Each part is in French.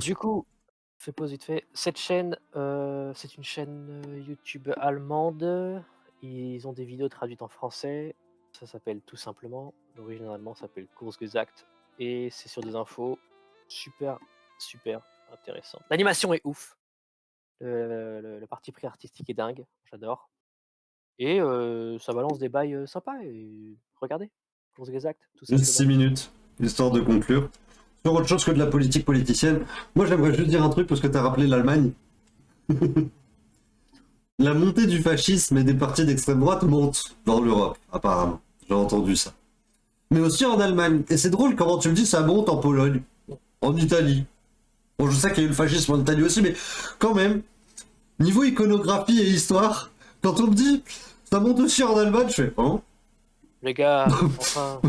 Du coup, fais pause vite fait. Cette chaîne, c'est une chaîne, YouTube allemande. Ils ont des vidéos traduites en français. Ça s'appelle tout simplement l'origine en allemand s'appelle Kurzgesagt et c'est sur des infos super, super intéressantes. L'animation est ouf, le parti pris artistique est dingue, j'adore et ça balance des bails, sympas et regardez, Kurzgesagt, tout Juste 6 simplement. minutes, histoire de conclure. Sur autre chose que de la politique politicienne, moi j'aimerais juste dire un truc parce que tu as rappelé l'Allemagne. La montée du fascisme et des partis d'extrême droite monte dans l'Europe, apparemment. J'ai entendu ça. Mais aussi en Allemagne. Et c'est drôle comment tu me dis ça monte en Pologne, en Italie. Bon, je sais qu'il y a eu le fascisme en Italie aussi, mais quand même, niveau iconographie et histoire, quand on me dit ça monte aussi en Allemagne, je fais oh. Les gars, enfin,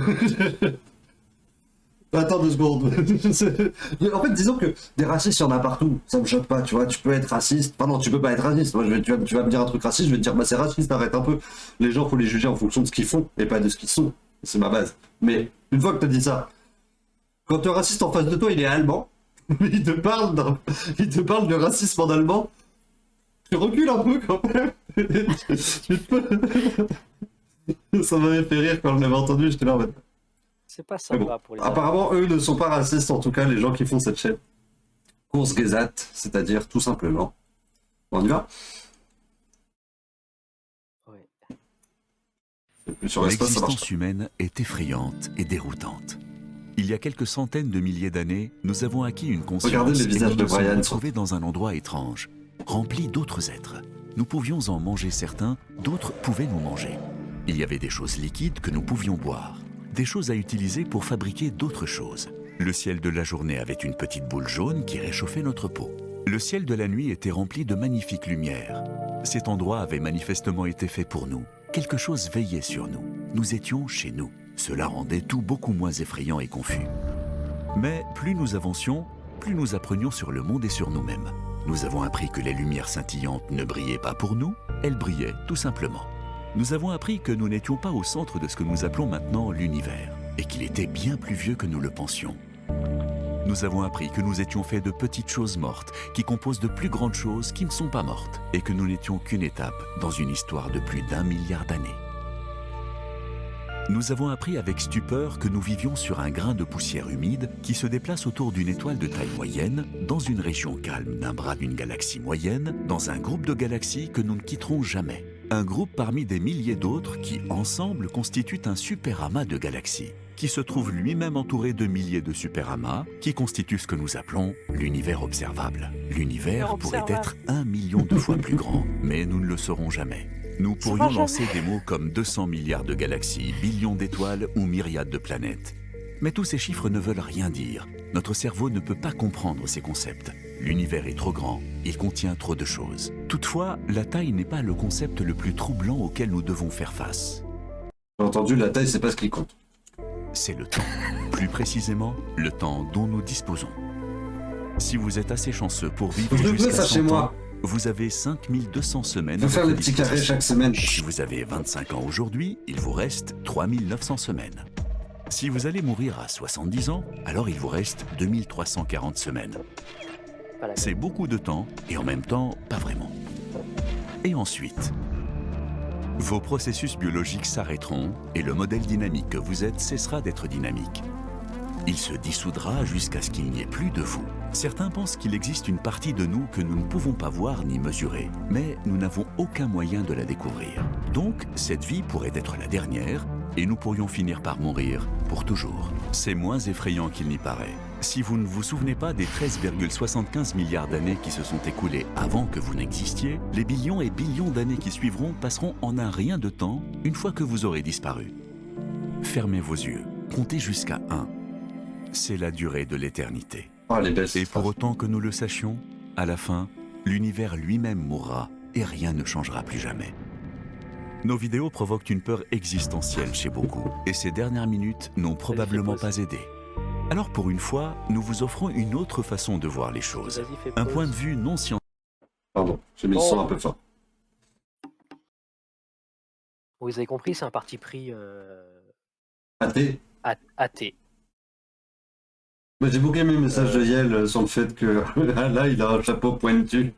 Attends 2 secondes. En fait, disons que des racistes, il y en a partout. Ça me choque pas, tu vois. Tu peux être raciste. Enfin, non, tu peux pas être raciste. Moi, tu vas me dire un truc raciste, je vais te dire, bah, c'est raciste, arrête un peu. Les gens, faut les juger en fonction de ce qu'ils font et pas de ce qu'ils sont. C'est ma base. Mais une fois que tu as dit ça, quand le raciste en face de toi, il est allemand, il te parle de racisme en allemand, tu recules un peu quand même. Ça m'avait fait rire quand je l'avais entendu, j'étais là en mode. c'est pas Mais bon, sympa pour les Allemands. apparemment, eux ne sont pas racistes, en tout cas, les gens qui font cette chaîne. Kurzgesagt, c'est-à-dire tout simplement. On y va. Ouais. Sur l'espace, ça marche pas. L'existence humaine est effrayante et déroutante. Il y a quelques centaines de milliers d'années, nous avons acquis une Regardez conscience les et visages nous de nous sommes Brian. retrouvés dans un endroit étrange, rempli d'autres êtres. Nous pouvions en manger certains, d'autres pouvaient nous manger. Il y avait des choses liquides que nous pouvions boire, des choses à utiliser pour fabriquer d'autres choses. Le ciel de la journée avait une petite boule jaune qui réchauffait notre peau. Le ciel de la nuit était rempli de magnifiques lumières. Cet endroit avait manifestement été fait pour nous. Quelque chose veillait sur nous. Nous étions chez nous. Cela rendait tout beaucoup moins effrayant et confus. Mais plus nous avancions, plus nous apprenions sur le monde et sur nous-mêmes. Nous avons appris que les lumières scintillantes ne brillaient pas pour nous, elles brillaient tout simplement. Nous avons appris que nous n'étions pas au centre de ce que nous appelons maintenant l'univers, et qu'il était bien plus vieux que nous le pensions. Nous avons appris que nous étions faits de petites choses mortes, qui composent de plus grandes choses qui ne sont pas mortes, et que nous n'étions qu'une étape dans une histoire de plus d'1 milliard d'années. Nous avons appris avec stupeur que nous vivions sur un grain de poussière humide qui se déplace autour d'une étoile de taille moyenne, dans une région calme d'un bras d'une galaxie moyenne, dans un groupe de galaxies que nous ne quitterons jamais. Un groupe parmi des milliers d'autres qui, ensemble, constituent un superamas de galaxies, qui se trouve lui-même entouré de milliers de superamas, qui constituent ce que nous appelons l'univers observable. L'univers pourrait être 1 million de fois plus grand, mais nous ne le saurons jamais. Nous Ça va pourrions lancer jamais. des mots comme 200 milliards de galaxies, billions d'étoiles ou myriades de planètes. Mais tous ces chiffres ne veulent rien dire. Notre cerveau ne peut pas comprendre ces concepts. L'univers est trop grand, il contient trop de choses. Toutefois, la taille n'est pas le concept le plus troublant auquel nous devons faire face. J'ai entendu, la taille, c'est pas ce qui compte. C'est le temps. Plus précisément, le temps dont nous disposons. Si vous êtes assez chanceux pour vivre Je veux jusqu'à ça 100 chez ans, moi. vous avez 5200 semaines Je à veux faire votre les petits carrés disposition. chaque semaine. Si vous avez 25 ans aujourd'hui, il vous reste 3900 semaines. Si vous allez mourir à 70 ans, alors il vous reste 2340 semaines. Pas la C'est beaucoup de temps et en même temps, pas vraiment. Et ensuite, vos processus biologiques s'arrêteront et le modèle dynamique que vous êtes cessera d'être dynamique. Il se dissoudra jusqu'à ce qu'il n'y ait plus de vous. Certains pensent qu'il existe une partie de nous que nous ne pouvons pas voir ni mesurer, mais nous n'avons aucun moyen de la découvrir. Donc, cette vie pourrait être la dernière, et nous pourrions finir par mourir pour toujours. C'est moins effrayant qu'il n'y paraît. Si vous ne vous souvenez pas des 13,75 milliards d'années qui se sont écoulées avant que vous n'existiez, les billions et billions d'années qui suivront passeront en un rien de temps une fois que vous aurez disparu. Fermez vos yeux, comptez jusqu'à 1. C'est la durée de l'éternité. Oh, les belles. Et pour autant que nous le sachions, à la fin, l'univers lui-même mourra et rien ne changera plus jamais. Nos vidéos provoquent une peur existentielle chez beaucoup, et ces dernières minutes n'ont probablement pas aidé. Alors pour une fois, nous vous offrons une autre façon de voir les choses. Vas-y, fais Un pause. point de vue non scientifique. Pardon, j'ai mis le son un peu fort. Vous avez compris, c'est un parti pris, Athée. athée. Moi, j'ai beaucoup aimé le message de Yel sur le fait que là, il a un chapeau pointu.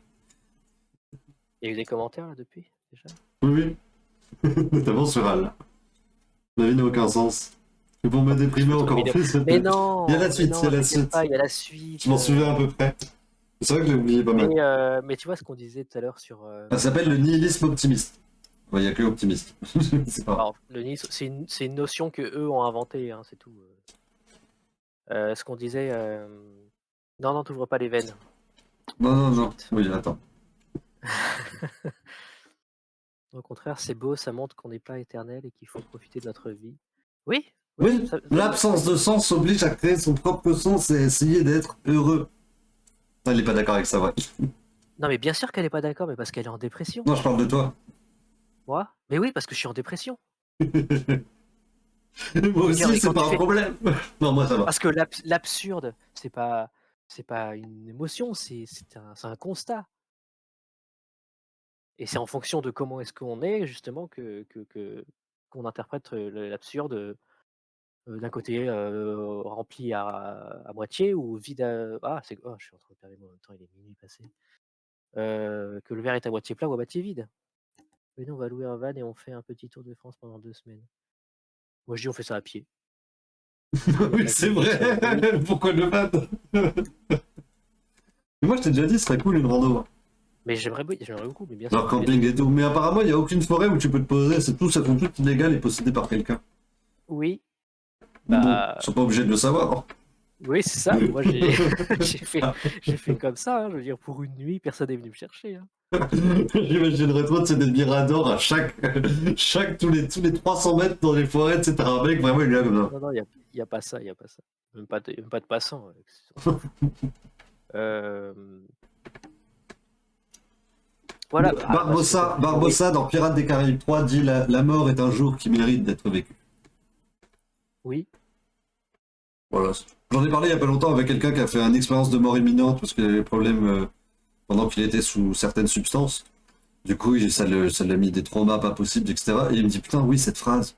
Il y a eu des commentaires là depuis déjà? Oui, oui. Notamment sur Al. La vie n'a aucun sens. Et pour me déprimer encore plus, Mais il y a la non, suite, il y a la t'inquiète suite. pas, il y a la suite. Je m'en souviens à peu près. C'est vrai que j'ai oublié pas mal. Mais tu vois ce qu'on disait tout à l'heure sur. Ça s'appelle le nihilisme optimiste. Il n'y a que optimiste. C'est pas. Alors, le nihilisme, c'est une notion que eux ont inventée, hein, c'est tout. Ce qu'on disait. Non, t'ouvres pas les veines. Non. Oui, attends. Au contraire, c'est beau, ça montre qu'on n'est pas éternel et qu'il faut profiter de notre vie. Oui. Oui, l'absence de sens oblige à créer son propre sens et essayer d'être heureux. Ah, il n'est pas d'accord avec ça, ouais. Non, mais bien sûr qu'elle n'est pas d'accord, mais parce qu'elle est en dépression. Non, je parle de toi. Moi? Mais oui, parce que je suis en dépression. Moi aussi, c'est pas un problème. Non, moi, ça va. Parce que l'absurde, c'est pas une émotion, c'est un constat. Et c'est en fonction de comment est-ce qu'on est, justement, qu'on interprète l'absurde d'un côté rempli à moitié ou vide à. Je suis en train de perdre mon temps, il est minuit passé. Que le verre est à moitié plein ou à moitié vide. Mais nous, on va louer un van et on fait un petit tour de France pendant 2 semaines. Moi, je dis, on fait ça à pied. Oui, c'est vrai. Pourquoi le van? Moi, je t'ai déjà dit, ce serait cool une rando. Mais j'aimerais beaucoup, mais bien sûr. Genre camping et tout. Mais apparemment, il n'y a aucune forêt où tu peux te poser. C'est tout, ça sont toutes illégales et possédées par quelqu'un. Oui. Bon, Bah, ils sont pas obligés de le savoir. oui, c'est ça. Moi, j'ai fait comme ça. Hein. Je veux dire, pour une nuit, personne n'est venu me chercher. Hein. J'imaginerais trop, c'est des miradors à tous les 300 mètres dans les forêts, tu sais, t'as un mec vraiment, il est là comme ça. Non, il y a pas ça, il y a pas ça. Même pas de passants. Voilà. Barbossa dans Pirates des Caraïbes 3 dit la mort est un jour qui mérite d'être vécu. Oui. Voilà. J'en ai parlé il y a pas longtemps avec quelqu'un qui a fait une expérience de mort imminente parce qu'il avait des problèmes pendant qu'il était sous certaines substances. Du coup, ça l'a mis des traumas pas possibles, etc. Et il me dit, putain, oui, cette phrase.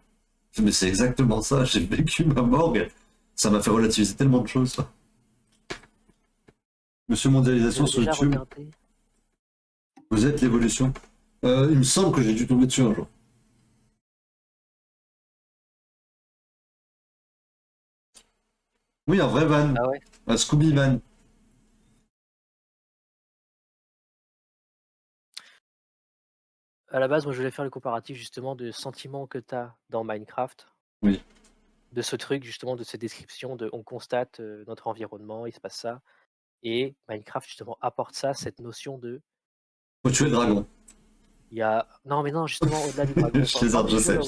Mais c'est exactement ça, j'ai vécu ma mort et ça m'a fait relativiser tellement de choses. Monsieur Mondialisation sur YouTube. Regardé. Vous êtes l'évolution. Il me semble que j'ai dû tomber dessus un jour. Oui, un vrai van. Ah ouais. Un Scooby van. À la base, moi, je voulais faire le comparatif justement de sentiments que tu as dans Minecraft. Oui. De ce truc, justement, de cette description de on constate notre environnement, il se passe ça. Et Minecraft, justement, apporte ça, cette notion de. Faut tuer le dragon. Il y a. Non, mais non, justement, au-delà du dragon. je sais.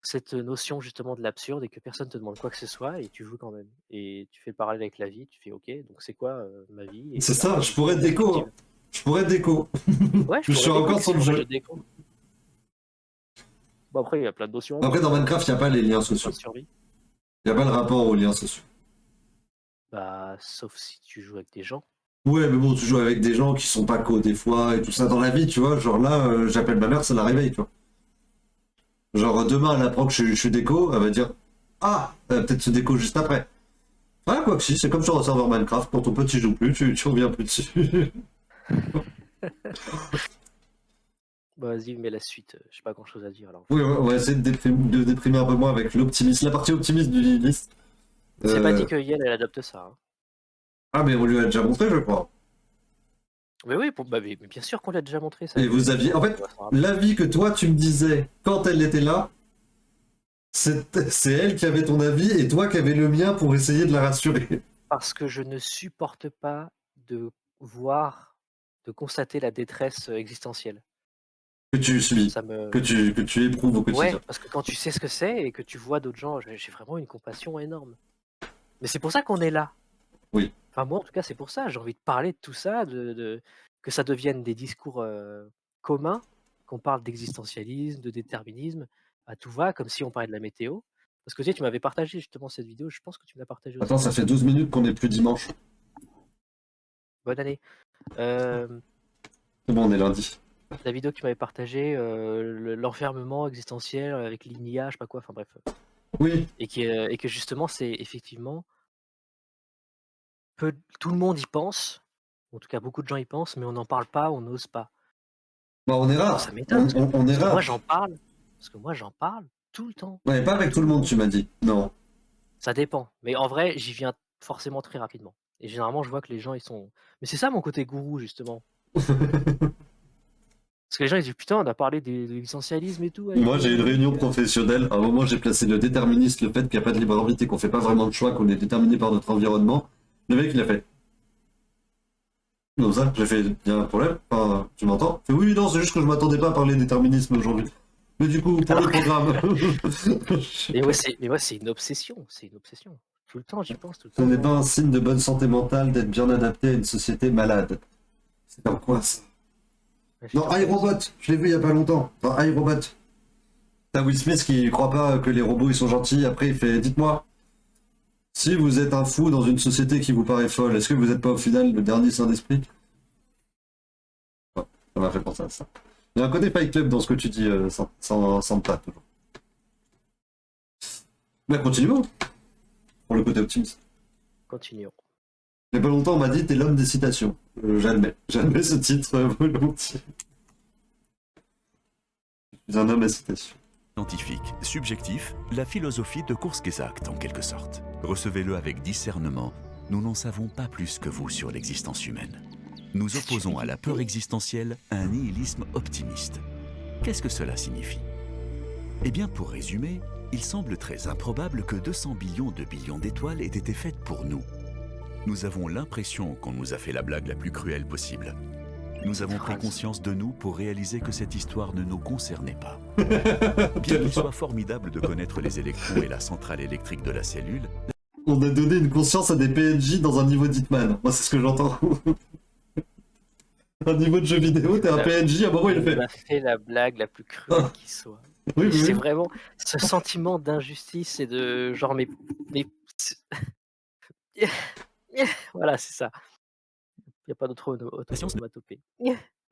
Cette notion, justement, de l'absurde et que personne te demande quoi que ce soit et tu joues quand même. Et tu fais le parallèle avec la vie, tu fais OK, donc c'est quoi ma vie? C'est ça, je pourrais être déco. Hein. Je pourrais être déco. Ouais, je suis encore sur le jeu. Bon, après, il y a plein de notions. Après, dans Minecraft, il n'y a pas les liens sociaux. Il n'y a pas le rapport aux liens sociaux. Bah, sauf si tu joues avec des gens. Ouais, mais bon, tu joues avec des gens qui sont pas co des fois et tout ça dans la vie, tu vois. Genre là, j'appelle ma mère, ça la réveille, tu vois. Genre demain, elle apprend que je suis déco, elle va dire ah, peut-être se déco juste après. Ah, quoi que si, c'est comme sur un serveur Minecraft, quand ton petit joue plus, tu reviens plus dessus. Bah, vas-y, mais la suite, j'ai pas grand chose à dire alors. Oui, on va essayer de déprimer un peu moins avec l'optimisme, la partie optimiste du nihiliste. C'est pas dit que Yel, elle adopte ça. Hein. Ah, mais on lui a déjà montré, je crois. Mais oui, mais bien sûr qu'on l'a déjà montré ça. Et vous aviez. En fait, l'avis que toi tu me disais quand elle était là, c'est elle qui avait ton avis et toi qui avais le mien pour essayer de la rassurer. Parce que je ne supporte pas de constater la détresse existentielle. Que tu subis, que tu éprouves au quotidien. Ouais, parce que quand tu sais ce que c'est et que tu vois d'autres gens, j'ai vraiment une compassion énorme. Mais c'est pour ça qu'on est là. Oui. Enfin, moi, en tout cas, c'est pour ça. J'ai envie de parler de tout ça, que ça devienne des discours communs, qu'on parle d'existentialisme, de déterminisme, à tout va, comme si on parlait de la météo. Parce que tu m'avais partagé justement cette vidéo, je pense que tu me l'as partagé aussi. Attends, ça fait 12 minutes qu'on n'est plus dimanche. Bonne année. C'est bon, on est lundi. La vidéo que tu m'avais partagée, l'enfermement existentiel avec l'INIA, je sais pas quoi, enfin bref. Oui, et que justement, c'est effectivement tout le monde y pense, en tout cas beaucoup de gens y pensent, mais on n'en parle pas, on n'ose pas. bah, on est Moi, rare. ça m'étonne On est parce que moi rare. j'en parle tout le temps, Ouais, pas à avec tout tout le le monde, monde. tu m'as dit. Non. Ça dépend, mais en vrai, j'y viens forcément très rapidement et généralement, je vois que les gens, ils sont mais c'est ça mon côté gourou justement. Parce que les gens, ils disent: «Putain, on a parlé de l'existentialisme et tout avec Moi, j'ai une Eric». réunion professionnelle. À un moment, j'ai placé le déterminisme, le fait qu'il n'y a pas de libre arbitre et qu'on fait pas vraiment de choix, qu'on est déterminé par notre environnement. Le mec, il a fait. Comme ça, j'ai fait, il y a un problème? Enfin, tu m'entends? Il fait, oui, non, c'est juste que je m'attendais pas à parler déterminisme aujourd'hui. Mais du coup, pour le Alors que programme. mais moi, c'est une obsession, c'est une obsession. Tout le temps, j'y pense tout le Ce temps, n'est moi. pas un signe de bonne santé mentale d'être bien adapté à une société malade. C'est dans quoi ça? Ouais, j'y Non, pense moi aussi. iRobot, je l'ai vu il y a pas longtemps. Dans iRobot. T'as Will Smith qui croit pas que les robots ils sont gentils. Après, il fait, dites-moi, si vous êtes un fou dans une société qui vous paraît folle, est-ce que vous n'êtes pas au final le dernier saint d'esprit? Oh, ça m'a fait penser à ça. Il y a un côté Fight Club dans ce que tu dis, sans pas toujours. Mais continuons pour le côté optimiste. Continuons. Il y a pas longtemps, on m'a dit t'es l'homme des citations. J'admets ce titre volontiers. Je suis un homme à citation. Scientifique, subjectif, la philosophie de Kurzgesagt en quelque sorte. Recevez-le avec discernement, nous n'en savons pas plus que vous sur l'existence humaine. Nous opposons à la peur existentielle un nihilisme optimiste. Qu'est-ce que cela signifie? Eh bien, pour résumer, il semble très improbable que 200 billions d'étoiles aient été faites pour nous. Nous avons l'impression qu'on nous a fait la blague la plus cruelle possible. Nous avons pris conscience de nous pour réaliser que cette histoire ne nous concernait pas. Bien qu'il soit formidable de connaître les électrons et la centrale électrique de la cellule, On a donné une conscience à des PNJ dans un niveau d'Hitman. Moi, c'est ce que j'entends. Un niveau de jeu vidéo, t'es un PNJ, à un moment, il On fait. m'a fait la blague la plus cruelle qui soit. Oui, oui, C'est oui. vraiment ce sentiment d'injustice et de genre mais voilà, c'est ça. Il y a pas d'autre la science ne onomatopée.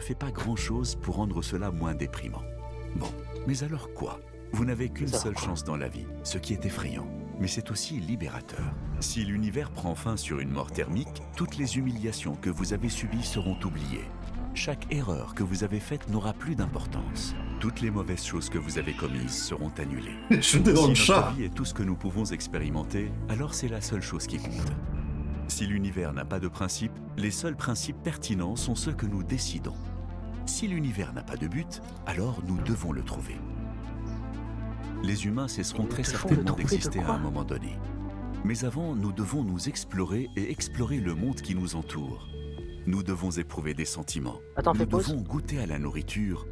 fait pas grand-chose pour rendre cela moins déprimant. Bon, mais alors quoi? Vous n'avez qu'une Ça. seule chance dans la vie, ce qui est effrayant. Mais c'est aussi libérateur. Si l'univers prend fin sur une mort thermique, toutes les humiliations que vous avez subies seront oubliées. Chaque erreur que vous avez faite n'aura plus d'importance. Toutes les mauvaises choses que vous avez commises seront annulées. Je t'ai dans Si le notre chat. vie est tout ce que nous pouvons expérimenter, alors c'est la seule chose qui compte. Si l'univers n'a pas de principe, les seuls principes pertinents sont ceux que nous décidons. Si l'univers n'a pas de but, alors nous devons le trouver. Les humains cesseront très certainement d'exister à un moment donné. Mais avant, nous devons nous explorer et explorer le monde qui nous entoure. Nous devons éprouver des sentiments. Attends, Nous fais pause. devons goûter à la nourriture.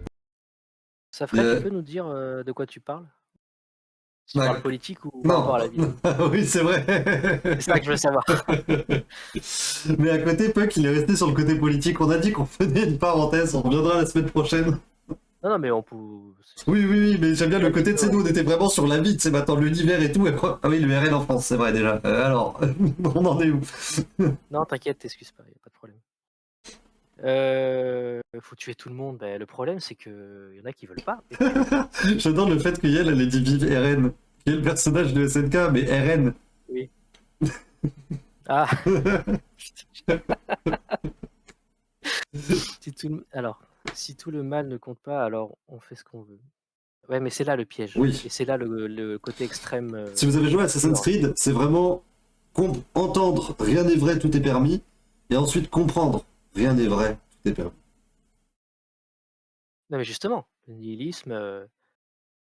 Ça ferait, tu peux nous dire de quoi tu parles? Si tu Ouais. parles politique ou par rapport Non. à la vie? Oui, c'est vrai. C'est ça que je veux savoir. Mais à côté, Puck, il est resté sur le côté politique. On a dit qu'on faisait une parenthèse. On reviendra la semaine prochaine. Non, non, mais on peut. Oui, mais j'aime bien le côté, tu sais, nous, on était vraiment sur la vie, tu sais, maintenant, l'univers et tout. Ah oui, le RN en France, c'est vrai, déjà. Alors, on en est où? Non, t'inquiète, t'excuses pas, y a pas de problème. Faut tuer tout le monde. Bah, le problème, c'est que y en a qui veulent pas. J'adore le fait qu'Yel, elle ait dit vive RN, qui est le personnage de SNK, mais RN. Oui. Ah. Alors, si tout le mal ne compte pas, alors on fait ce qu'on veut. Ouais, mais c'est là le piège. Oui. Et c'est là le côté extrême. Si vous avez joué à Assassin's Creed, c'est vraiment entendre rien n'est vrai, tout est permis, et ensuite comprendre rien n'est vrai, tout est permis. Non, mais justement, le nihilisme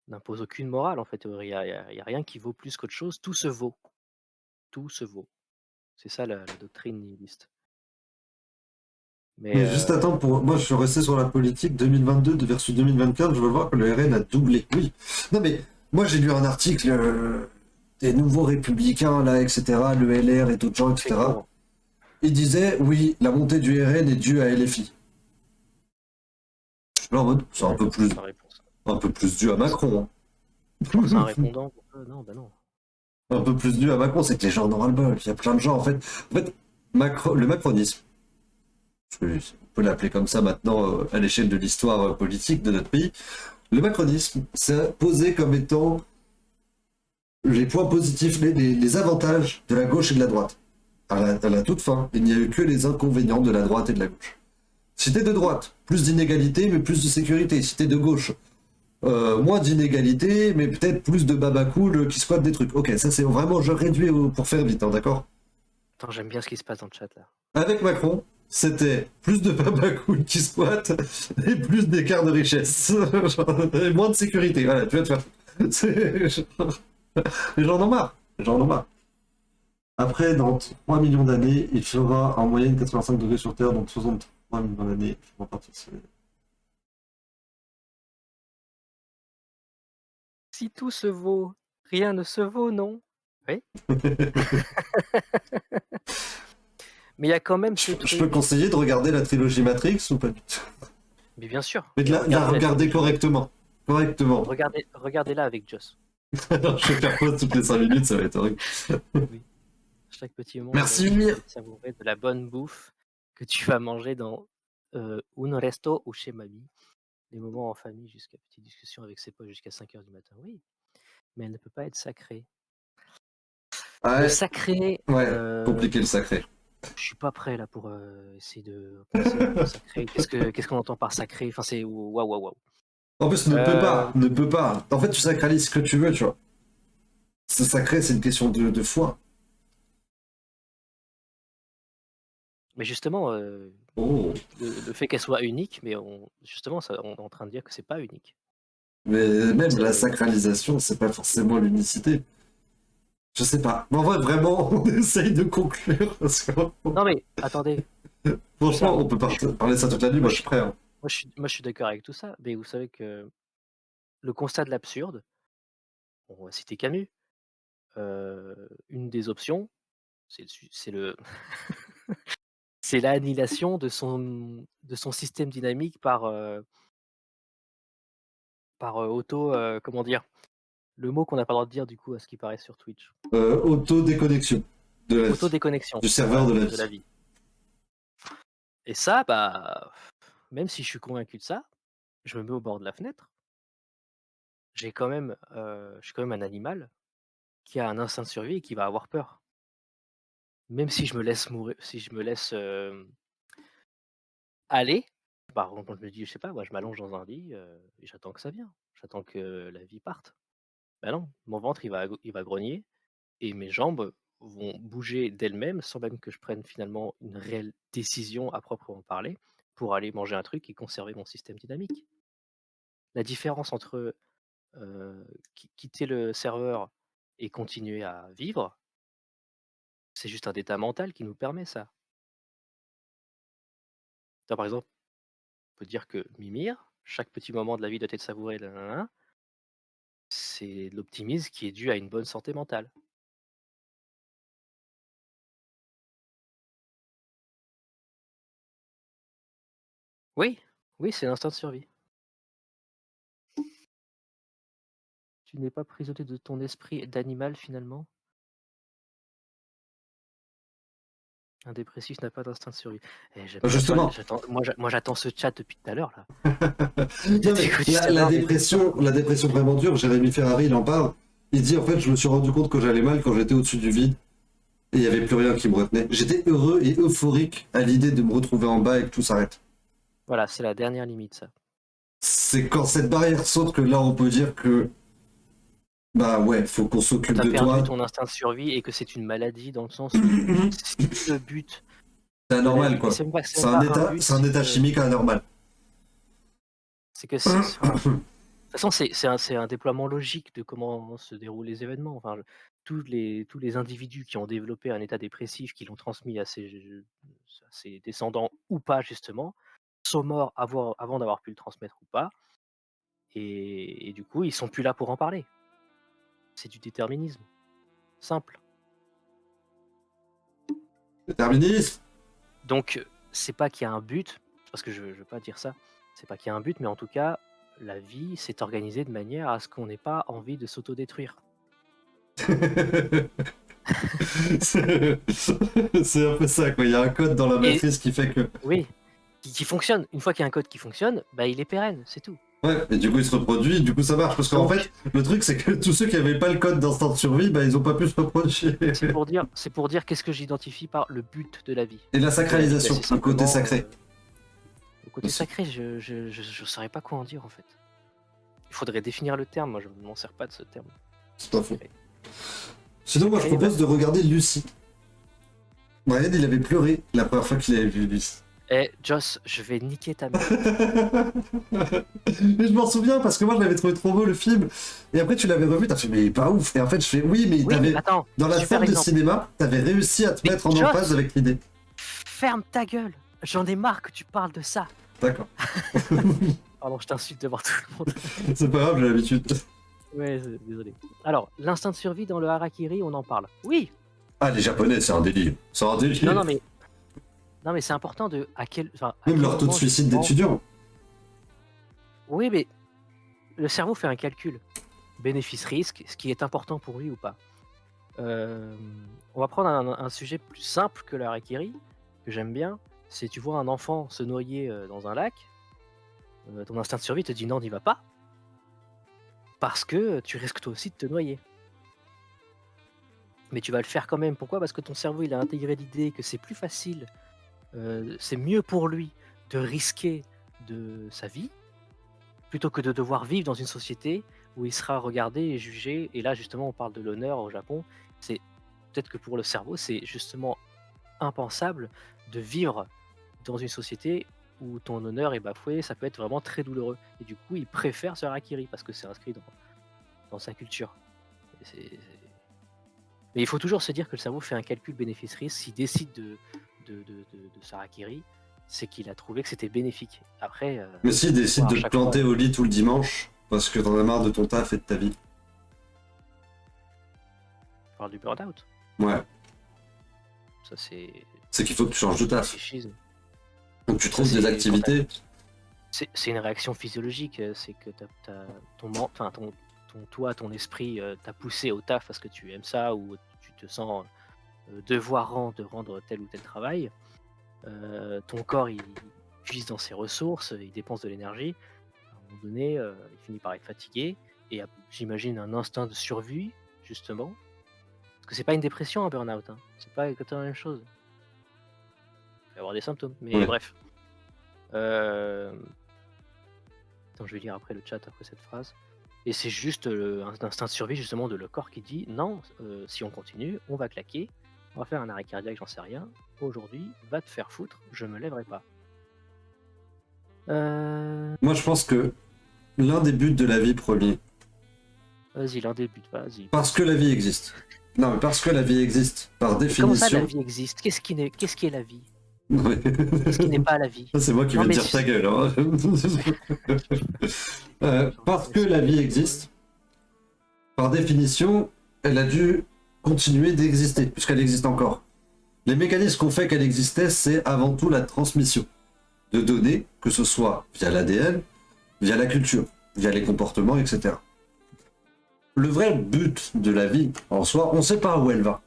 n'impose aucune morale en fait. Il y a rien qui vaut plus qu'autre chose. Tout se vaut. Tout se vaut. C'est ça la doctrine nihiliste. Mais juste attends, moi je suis resté sur la politique 2022 versus 2024, je veux voir que le RN a doublé. Oui. Non mais, moi j'ai lu un article des nouveaux républicains, là, etc., le LR et d'autres gens, etc. Ils disaient, oui, la montée du RN est due à LFI. Je suis là en mode, c'est un peu plus dû à Macron. C'est un répondant. Non, bah non. Un peu plus dû à Macron, c'est que les gens en ont ras-le-bol. Il y a plein de gens, en fait. Le macronisme, on peut l'appeler comme ça maintenant à l'échelle de l'histoire politique de notre pays, le macronisme, c'est posé comme étant les points positifs, les avantages de la gauche et de la droite. À la toute fin, il n'y a eu que les inconvénients de la droite et de la gauche. Si t'es de droite, plus d'inégalité, mais plus de sécurité. Si t'es de gauche, moins d'inégalité, mais peut-être plus de babacool qui squattent des trucs. Ok, ça c'est vraiment, je réduis pour faire vite, hein, d'accord? Attends, j'aime bien ce qui se passe dans le chat là. Avec Macron, c'était plus de babacool qui squattent et plus d'écart de richesse. Et moins de sécurité. Voilà, tu vas te faire. Les gens en ont marre. Les gens en ont marre. Après, dans 3 millions d'années, il fera en moyenne 85 degrés sur Terre, donc 63 millions d'années. Je vais partir sur... Si tout se vaut, rien ne se vaut, non? Oui. Mais il y a quand même ce Je truc. peux conseiller de regarder la trilogie Matrix ou pas du tout? Mais bien sûr. Mais de la regarder correctement. Correctement. Regardez-la avec Joss. Alors, je vais faire pause toutes les 5 minutes, ça va être horrible. Oui. Chaque petit moment. Merci, Mir. Savourer de la bonne bouffe que tu vas manger dans un resto ou chez mamie. Les moments en famille jusqu'à petite discussion avec ses potes jusqu'à 5h du matin. Oui. Mais elle ne peut pas être sacrée. Ouais. Le sacré. Ouais, compliqué le sacré. Je suis pas prêt là pour essayer de penser au sacré. Qu'est-ce qu'on entend par sacré? Enfin, c'est waouh. En plus, ne peut pas. En fait, tu sacralises ce que tu veux, tu vois. Ce sacré, c'est une question de foi. Mais justement, Oh. le fait qu'elle soit unique, mais justement, on est en train de dire que c'est pas unique. Mais même la sacralisation, c'est pas forcément l'unicité. Je sais pas. Mais en vrai, vraiment, on essaye de conclure. Parce que... Non mais, attendez. Franchement, on peut parler de ça toute la nuit, moi je suis prêt. Hein. Moi je suis d'accord avec tout ça, mais vous savez que le constat de l'absurde, on va citer Camus, une des options, c'est le c'est l'annihilation de son système dynamique par comment dire, le mot qu'on n'a pas le droit de dire du coup à ce qui paraît sur Twitch. Autodéconnexion de la vie. Autodéconnexion Du serveur de la vie. Et ça, bah, même si je suis convaincu de ça, je me mets au bord de la fenêtre. Je suis quand même un animal qui a un instinct de survie et qui va avoir peur. Même si je me laisse mourir, si je me laisse aller, par exemple, je me dis, je sais pas, moi, je m'allonge dans un lit et j'attends que ça vienne. J'attends que la vie parte. Ben non, mon ventre, il va grogner et mes jambes vont bouger d'elles-mêmes sans même que je prenne finalement une réelle décision à proprement parler pour aller manger un truc et conserver mon système dynamique. La différence entre quitter le serveur et continuer à vivre, c'est juste un état mental qui nous permet ça. Par exemple, on peut dire que Mimir, chaque petit moment de la vie doit être savouré, c'est l'optimisme qui est dû à une bonne santé mentale. Oui, c'est l'instinct de survie. Tu n'es pas prisonnier de ton esprit d'animal finalement? Un dépressif n'a pas d'instinct de survie. Justement. Moi j'attends ce chat depuis tout à l'heure là. La dépression vraiment dure, Jérémy Ferrari il en parle. Il dit en fait je me suis rendu compte que j'allais mal quand j'étais au-dessus du vide et il n'y avait plus rien qui me retenait. J'étais heureux et euphorique à l'idée de me retrouver en bas et que tout s'arrête. Voilà, c'est la dernière limite ça. C'est quand cette barrière saute que là on peut dire que bah ouais, faut qu'on s'occupe de toi. T'as perdu ton instinct de survie et que c'est une maladie dans le sens où c'est le but. C'est anormal quoi. C'est un état chimique anormal. C'est que de toute façon c'est un déploiement logique de comment se déroulent les événements. Enfin, tous les individus qui ont développé un état dépressif, qui l'ont transmis à ses descendants ou pas justement, sont morts avant d'avoir pu le transmettre ou pas. Et du coup, ils sont plus là pour en parler. C'est du déterminisme. Simple. Déterminisme. Donc, c'est pas qu'il y a un but, parce que je veux pas dire ça, c'est pas qu'il y a un but, mais en tout cas, la vie s'est organisée de manière à ce qu'on n'ait pas envie de s'autodétruire. C'est un peu ça, quoi. Il y a un code dans la matrice qui fait que... Oui, qui fonctionne. Une fois qu'il y a un code qui fonctionne, bah, il est pérenne, c'est tout. Ouais, et du coup il se reproduit, du coup ça marche, parce qu'en Donc, fait, le truc c'est que tous ceux qui avaient pas le code d'instinct de survie, bah ils ont pas pu se reproduire. c'est pour dire qu'est-ce que j'identifie par le but de la vie. Et la Le but de la vie, bah, sacralisation, c'est le côté simplement, sacré. le côté Aussi. sacré, je saurais pas quoi en dire en fait. Il faudrait définir le terme, moi je ne m'en sers pas de ce terme. C'est pas faux. Sacré. Sinon, moi je Sacré, propose de regarder Lucie. Brian, il avait pleuré la première fois qu'il avait vu Lucie. Eh, Joss, je vais niquer ta mère. Mais je m'en souviens parce que moi je l'avais trouvé trop beau le film. Et après tu l'avais revu, t'as fait mais pas ouf. Et en fait je fais oui, mais Oui, t'avais mais attends, dans la super salle de exemple. cinéma, t'avais réussi à te Mais mettre en Joss, emphase avec l'idée. ferme ta gueule. J'en ai marre que tu parles de ça. D'accord. Pardon, je t'insulte devant tout le monde. C'est pas grave, j'ai l'habitude. Ouais, désolé. Alors, l'instinct de survie dans le harakiri, on en parle. Oui. Ah, les japonais, c'est un délire. C'est un délire. Non, mais c'est important de à quel Même leur taux de suicide d'étudiants. Oui, mais le cerveau fait un calcul. Bénéfice-risque, ce qui est important pour lui ou pas. On va prendre un sujet plus simple que le harakiri, que j'aime bien. C'est tu vois un enfant se noyer dans un lac, ton instinct de survie te dit non, n'y va pas, parce que tu risques toi aussi de te noyer. Mais tu vas le faire quand même. Pourquoi? Parce que ton cerveau il a intégré l'idée que c'est plus facile, c'est mieux pour lui de risquer de sa vie plutôt que de devoir vivre dans une société où il sera regardé et jugé. Et là, justement, on parle de l'honneur au Japon. C'est peut-être que pour le cerveau, c'est justement impensable de vivre dans une société où ton honneur est bafoué. Ça peut être vraiment très douloureux. Et du coup, il préfère ce harakiri parce que c'est inscrit dans sa culture. Mais il faut toujours se dire que le cerveau fait un calcul bénéfice-risque. S'il décide de ce harakiri, c'est qu'il a trouvé que c'était bénéfique. Après, Mais s'ils décident de te chaque planter fois, au lit tout le dimanche, parce que t'en as marre de ton taf et de ta vie. on parle du burn-out. Ouais. Ça, c'est C'est qu'il faut que tu changes de taf. fétichisme. Donc tu Ça, trouves des c'est activités. C'est une réaction physiologique. C'est que ton esprit t'a poussé au taf parce que tu aimes ça ou tu te sens devoir de rendre tel ou tel travail. Ton corps, il puise dans ses ressources, il dépense de l'énergie. À un moment donné, il finit par être fatigué. Et j'imagine un instinct de survie, justement. Parce que c'est pas une dépression, un burn-out. Hein. C'est pas exactement la même chose. Il peut y avoir des symptômes. Mais Ouais. bref. Attends, je vais lire après le chat, après cette phrase. Et c'est juste un instinct de survie, justement, de le corps qui dit non, si on continue, on va claquer, on va faire un arrêt cardiaque, j'en sais rien. Aujourd'hui, va te faire foutre, je me lèverai pas. Moi je pense que l'un des buts de la vie premier, Vas-y, l'un des buts, vas-y. parce que la vie existe. Non mais parce que la vie existe, par Mais comment ça, la définition. vie existe? Qu'est-ce qui est la vie? Ouais. Qu'est-ce qui n'est pas la vie? Ça, c'est moi qui Non, vais mais te dire ta gueule. Hein. Parce que la vie existe, par définition, elle a dû continuer d'exister, puisqu'elle existe encore. Les mécanismes qu'on fait qu'elle existait, c'est avant tout la transmission de données, que ce soit via l'ADN, via la culture, via les comportements, etc. Le vrai but de la vie, en soi, on ne sait pas où elle va.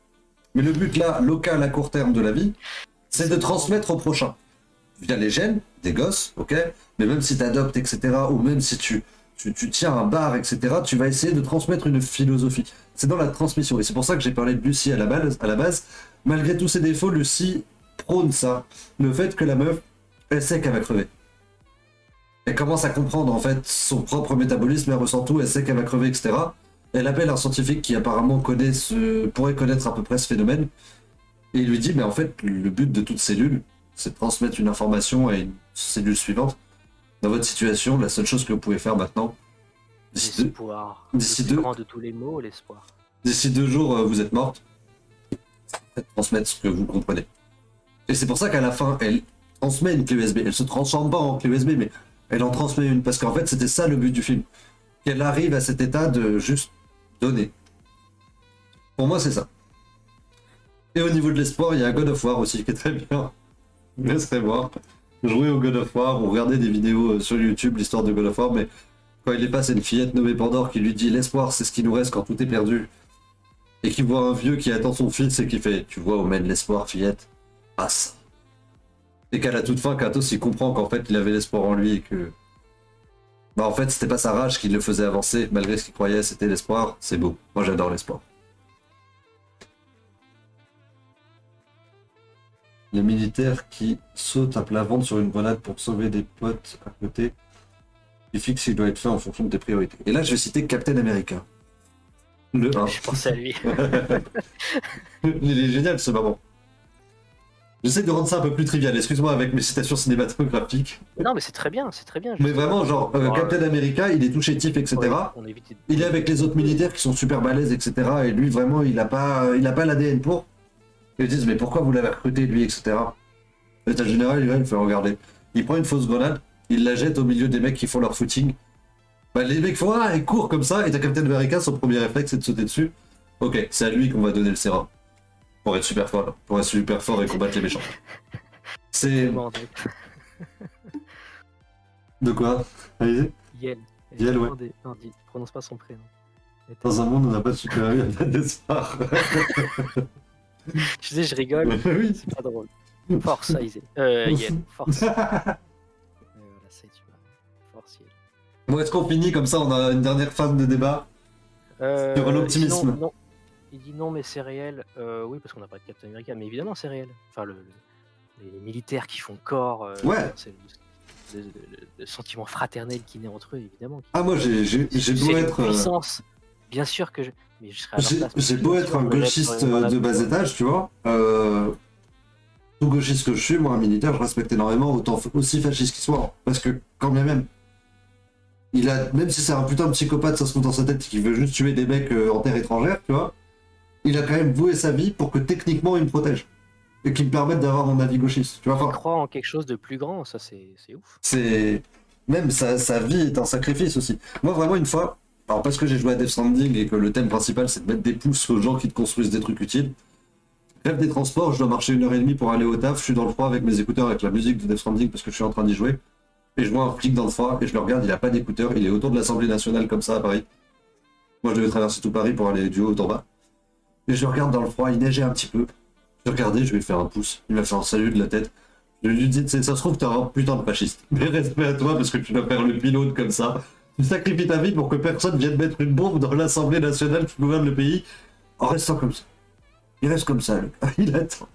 Mais le but là, local à court terme de la vie, c'est de transmettre au prochain. Via les gènes, des gosses, ok. Mais même si tu adoptes, etc., ou même si tu tiens un bar, etc., tu vas essayer de transmettre une philosophie. C'est dans la transmission. Et c'est pour ça que j'ai parlé de Lucie à la base. Malgré tous ses défauts, Lucie prône ça. Le fait que la meuf, elle sait qu'elle va crever. Elle commence à comprendre, en fait, son propre métabolisme, elle ressent tout, elle sait qu'elle va crever, etc. Elle appelle un scientifique qui apparemment pourrait connaître à peu près ce phénomène. Et il lui dit, mais en fait, le but de toute cellule, c'est de transmettre une information à une cellule suivante. Dans votre situation, la seule chose que vous pouvez faire maintenant, L'espoir. d'ici Le plus deux- grand de tous les mots, l'espoir. d'ici 2 jours, vous êtes morte, c'est de transmettre ce que vous comprenez. Et c'est pour ça qu'à la fin, elle transmet une clé USB. Elle se transforme pas en clé USB, mais elle en transmet une. Parce qu'en fait, c'était ça le but du film. Qu'elle arrive à cet état de juste donner. Pour moi, c'est ça. Et au niveau de l'espoir, il y a God of War aussi qui est très bien. Je vous laisserai voir. Jouer au God of War ou regarder des vidéos sur YouTube, l'histoire de God of War, mais quand il est passé une fillette nommée Pandore qui lui dit l'espoir c'est ce qui nous reste quand tout est perdu. Et qui voit un vieux qui attend son fils et qui fait tu vois où mène l'espoir fillette, passe. Et qu'à la toute fin, Kratos il comprend qu'en fait il avait l'espoir en lui et que Bah, en fait, c'était pas sa rage qui le faisait avancer, malgré ce qu'il croyait, c'était l'espoir. C'est beau. Moi, j'adore l'espoir. Les militaires qui sautent à plat ventre sur une grenade pour sauver des potes à côté, il fixe s'il doit être fait en fonction de tes priorités. Et là, je vais citer Captain America. Le 1. Je pensais à lui. Il est génial ce moment. J'essaie de rendre ça un peu plus trivial, excuse-moi avec mes citations cinématographiques. Non, mais c'est très bien, c'est très bien. Mais vraiment, genre, Captain America, il est tout chétif, etc. Ouais, on évite... Il est avec les autres militaires qui sont super balèzes, etc. Et lui, vraiment, il a pas l'ADN pour. Et ils disent, mais pourquoi vous l'avez recruté, lui, etc. L'état général, il fait regarder. Il prend une fausse grenade, il la jette au milieu des mecs qui font leur footing. Bah, les mecs font, ah, ils courent comme ça, et t'as Captain America, son premier réflexe, c'est de sauter dessus. Ok, c'est à lui qu'on va donner le sérum. Pour être super fort et combattre les méchants. C'est... De quoi? Allez-y. Yel. Yel, ouais. Non, prononce pas son prénom. Dans un monde où on n'a pas de super-héros, il n'y a pas d'espoir. Je sais, je rigole. Oui. C'est pas drôle. Force, Isaac. Yel. Force. Voilà, c'est tu vois. Force, Yel. Bon, est-ce qu'on finit comme ça? On a une dernière phase de débat sur l'optimisme. Non. Il dit non, mais c'est réel. Oui, parce qu'on n'a pas de Captain America, mais évidemment, c'est réel. Enfin, les militaires qui font corps. Ouais. C'est le sentiment fraternel qui naît entre eux, évidemment. Ah, moi, j'ai beau être. Puissance. Bien sûr que je. Mais je serais à leur place. J'ai beau être un gauchiste de bas étage, tu vois. Tout gauchiste que je suis, moi, un militaire, je respecte énormément, autant aussi fasciste qu'il soit. Parce que, quand bien même, même si c'est un putain de psychopathe, ça se compte dans sa tête, qui veut juste tuer des mecs en terre étrangère, tu vois, il a quand même voué sa vie pour que techniquement il me protège. Et qu'il me permette d'avoir mon avis gauchiste. Tu vois, il croit en quelque chose de plus grand, ça c'est ouf. C'est. Même sa vie est un sacrifice aussi. Moi, vraiment, une fois, alors parce que j'ai joué à Death Stranding et que le thème principal c'est de mettre des pouces aux gens qui te construisent des trucs utiles, grève des transports, je dois marcher 1h30 pour aller au taf, je suis dans le froid avec mes écouteurs avec la musique de Death Stranding parce que je suis en train d'y jouer. Et je vois un flic dans le froid et je le regarde, il a pas d'écouteurs, il est autour de l'Assemblée nationale comme ça à Paris. Moi je devais traverser tout Paris pour aller du haut en bas. Et je le regarde dans le froid, il neigeait un petit peu. Je regardais, je lui ai fait un pouce, il m'a fait un salut de la tête. Je lui ai dit, ça se trouve t'es un putain de fasciste. Mais respect à toi parce que tu dois faire le pilote comme ça. Tu sacrifies ta vie pour que personne vienne mettre une bombe dans l'Assemblée nationale qui gouverne le pays en restant comme ça. Il reste comme ça, le gars. Il attend.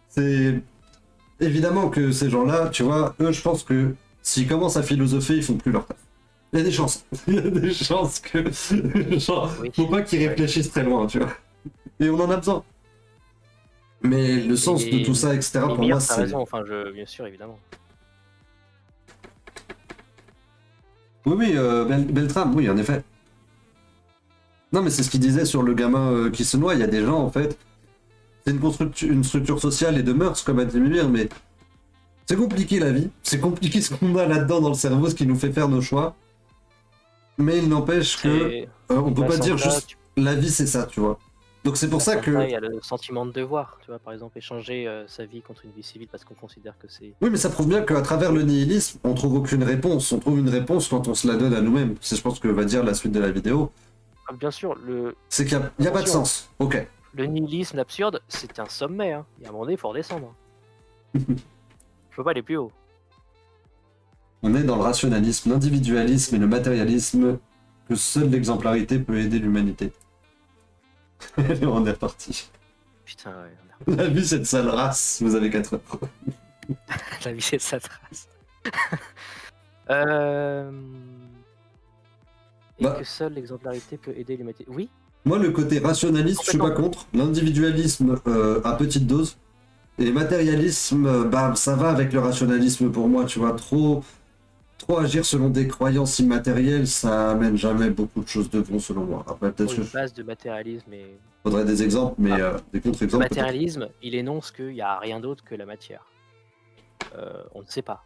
C'est... Évidemment que ces gens-là, tu vois, eux, je pense que s'ils commencent à philosopher, ils font plus leur taf. Il y a des chances. Il y a des chances que... Genre, oui. Faut pas qu'ils réfléchissent très loin, tu vois. Et on en a besoin. Mais le sens de tout ça, etc., pour moi, c'est... raison, enfin, bien sûr, évidemment. Oui, Beltrame, oui, en effet. Non, mais c'est ce qu'il disait sur le gamin qui se noie. Il y a des gens, en fait... C'est une structure sociale et de mœurs, comme a dit Mimir, mais c'est compliqué la vie. C'est compliqué ce qu'on a là-dedans dans le cerveau, ce qui nous fait faire nos choix. Mais il n'empêche que on peut pas dire juste la vie c'est ça, tu vois. Donc c'est pour ça que... Il y a le sentiment de devoir, tu vois, par exemple, échanger sa vie contre une vie civile parce qu'on considère que c'est... Oui, mais ça prouve bien qu'à travers le nihilisme, on trouve aucune réponse. On trouve une réponse quand on se la donne à nous-mêmes. C'est, je pense, que va dire la suite de la vidéo. Bien sûr, c'est qu'il n'y a pas de sens. Ok. Le nihilisme absurde, c'est un sommet. Hein. Il y a un moment donné, il faut redescendre. Il faut pas aller plus haut. On est dans le rationalisme, l'individualisme et le matérialisme, que seule l'exemplarité peut aider l'humanité. Et on est reparti. Putain, ouais. La vie, c'est de sale race. Vous avez 4 heures. La vie, c'est de sale race. Et que seule l'exemplarité peut aider l'humanité. Oui. Moi, le côté rationaliste, je suis pas contre. L'individualisme à petite dose. Et matérialisme, ça va avec le rationalisme pour moi, tu vois. Trop agir selon des croyances immatérielles, ça amène jamais beaucoup de choses de bon selon moi. Après, peut-être une base de matérialisme et... Faudrait des exemples, mais des contre-exemples. Le matérialisme, il énonce qu'il n'y a rien d'autre que la matière. On ne sait pas.